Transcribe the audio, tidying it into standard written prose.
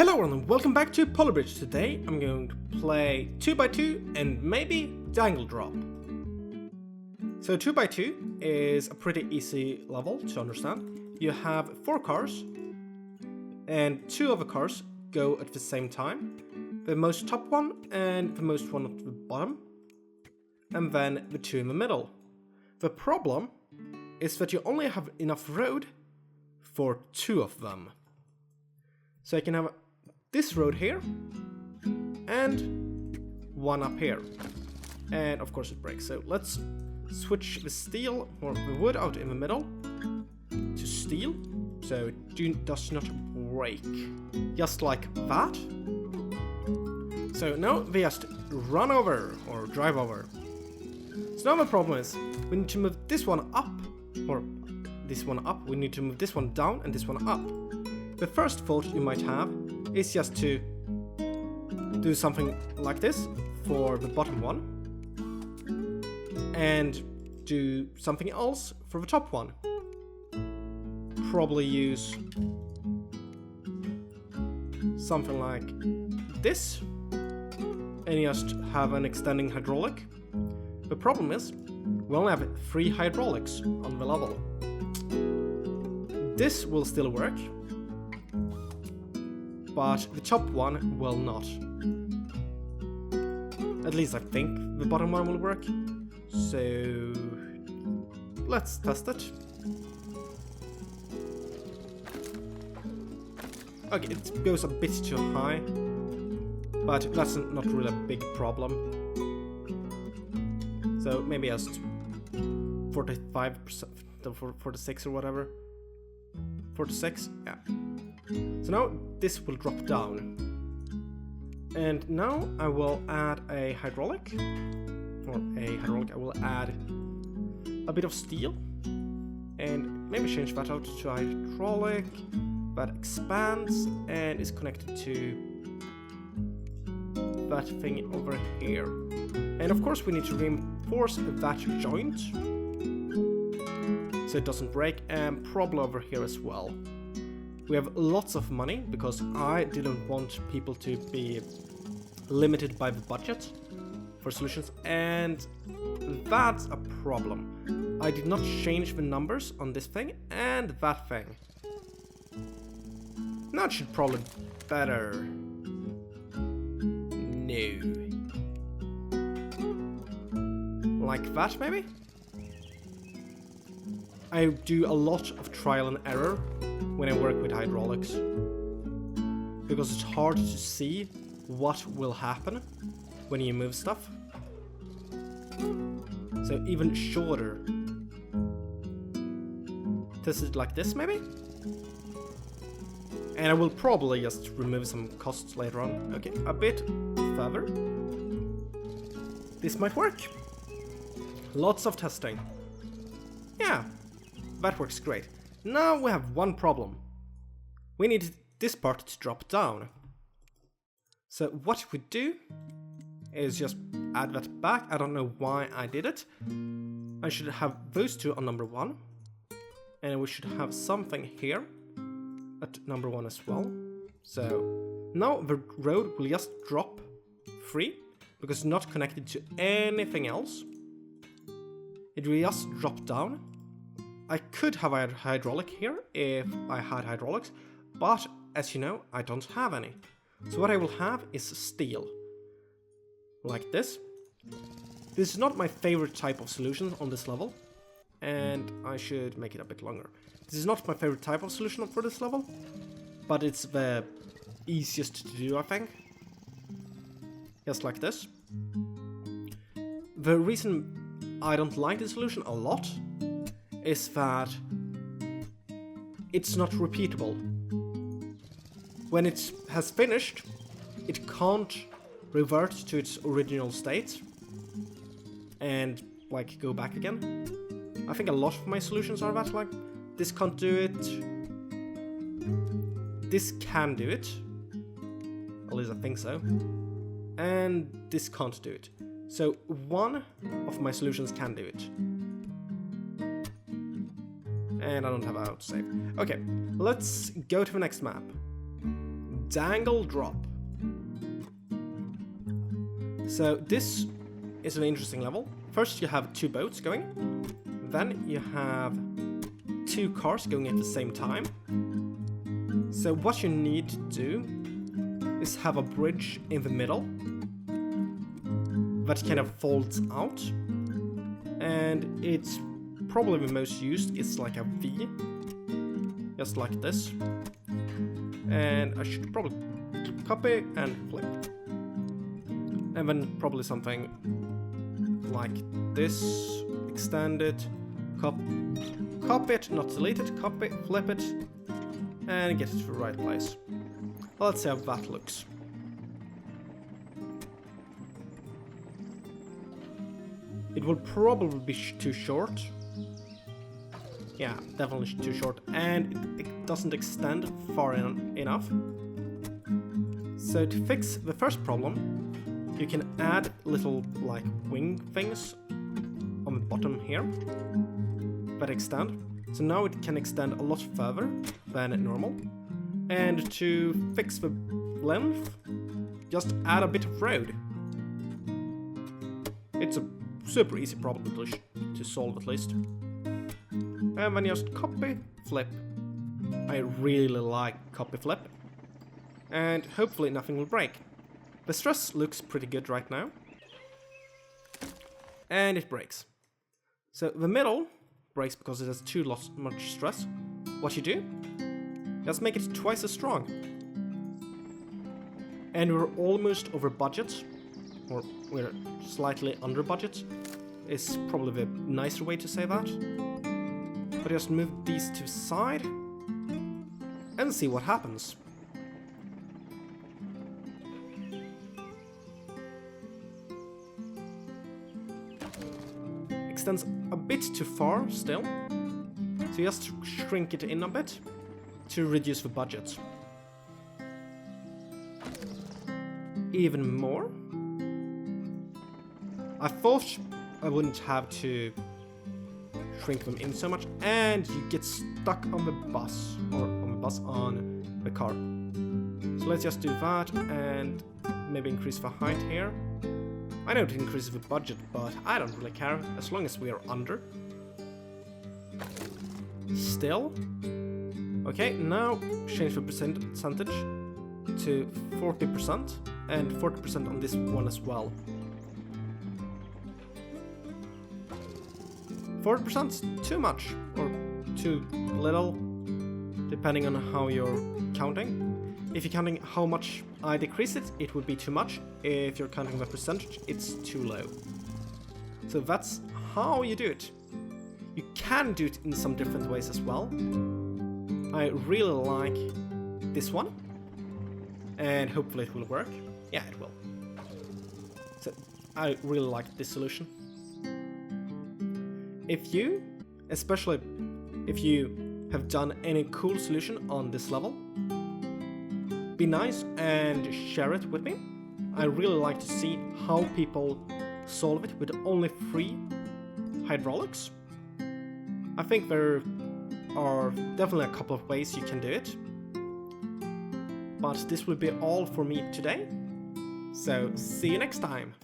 Hello and welcome back to Polar Bridge. Today I'm going to play 2x2 and maybe dangle drop. So 2x2 is a pretty easy level to understand. You have 4 cars and 2 of the cars go at the same time. The most top one and the most one at the bottom. And then the 2 in the middle. The problem is that you only have enough road for 2 of them. So I can have this road here and one up here. And of course it breaks. So let's switch the steel or the wood out in the middle to steel. So it does not break. Just like that. So now they just run over or drive over. So now the problem is we need to move this one up or this one up. We need to move this one down and this one up. The first thought you might have is just to do something like this for the bottom one and do something else for the top one. Probably use something like this and just have an extending hydraulic. The problem is we only have 3 hydraulics on the level. This will still work, but the top one will not. At least I think the bottom one will work. So let's test it. Okay, it goes a bit too high, but that's not really a big problem. So maybe just 45%, 46 or whatever. 46, yeah. So now this will drop down. And now I will add a hydraulic. I will add a bit of steel. And maybe change that out to hydraulic. That expands and is connected to that thing over here. And of course we need to reinforce that joint so it doesn't break, and probably over here as well. We have lots of money because I didn't want people to be limited by the budget for solutions, and that's a problem. I did not change the numbers on this thing and that thing. Now it should probably be better. No. Like that maybe? I do a lot of trial and error when I work with hydraulics, because it's hard to see what will happen when you move stuff. So even shorter. Test it like this maybe? And I will probably just remove some costs later on. Okay, a bit further. This might work. Lots of testing. Yeah, that works great. Now we have one problem. We need this part to drop down. So what we do is just add that back. I don't know why I did it. I should have those 2 on number 1. And we should have something here at number 1 as well. So now the road will just drop free because it's not connected to anything else. It will just drop down. I could have a hydraulic here if I had hydraulics, but as you know, I don't have any. So what I will have is steel. Like this. This is not my favorite type of solution on this level, and I should make it a bit longer. This is not my favorite type of solution for this level, but it's the easiest to do, I think. Just like this. The reason I don't like this solution a lot is that it's not repeatable. When it has finished, it can't revert to its original state and like go back again. I think a lot of my solutions are that, like this can't do it, this can do it, at least I think so, and this can't do it. So one of my solutions can do it. And I don't have how to save. Okay, let's go to the next map. dangle drop. So this is an interesting level. First you have 2 boats going, then you have 2 cars going at the same time. So what you need to do is have a bridge in the middle that kind of folds out, and it's probably the most used. It's like a V, just like this, and I should probably copy and flip, and then probably something like this, extend it, copy it, not delete it, copy, flip it, and get it to the right place. Well, let's see how that looks. It will probably be too short. Yeah, definitely too short, and it doesn't extend far enough. So to fix the first problem, you can add little like wing things on the bottom here that extend. So now it can extend a lot further than normal. And to fix the length, just add a bit of road. It's a super easy problem to solve, at least. And then just copy, flip. I really like copy, flip. And hopefully nothing will break. The stress looks pretty good right now. And it breaks. So the middle breaks because it has too much stress. What you do? Just make it twice as strong. And we're almost over budget. Or we're slightly under budget. Is probably the nicer way to say that. But just move these to the side. And see what happens. Extends a bit too far still. So just shrink it in a bit to reduce the budget. Even more. I thought I wouldn't have to shrink them in so much, and you get stuck on the bus, or on the car. So let's just do that and maybe increase the height here. I know it increases the budget, but I don't really care as long as we are under. Still. Okay, now change the percentage to 40% and 40% on this one as well. 40% too much or too little, depending on how you're counting. If you're counting how much I decrease it, it would be too much. If you're counting the percentage, it's too low. So that's how you do it. You can do it in some different ways as well. I really like this one, and hopefully it will work. Yeah, it will. So I really like this solution. Especially if you have done any cool solution on this level, be nice and share it with me. I really like to see how people solve it with only 3 hydraulics. I think there are definitely a couple of ways you can do it. But this will be all for me today. So see you next time.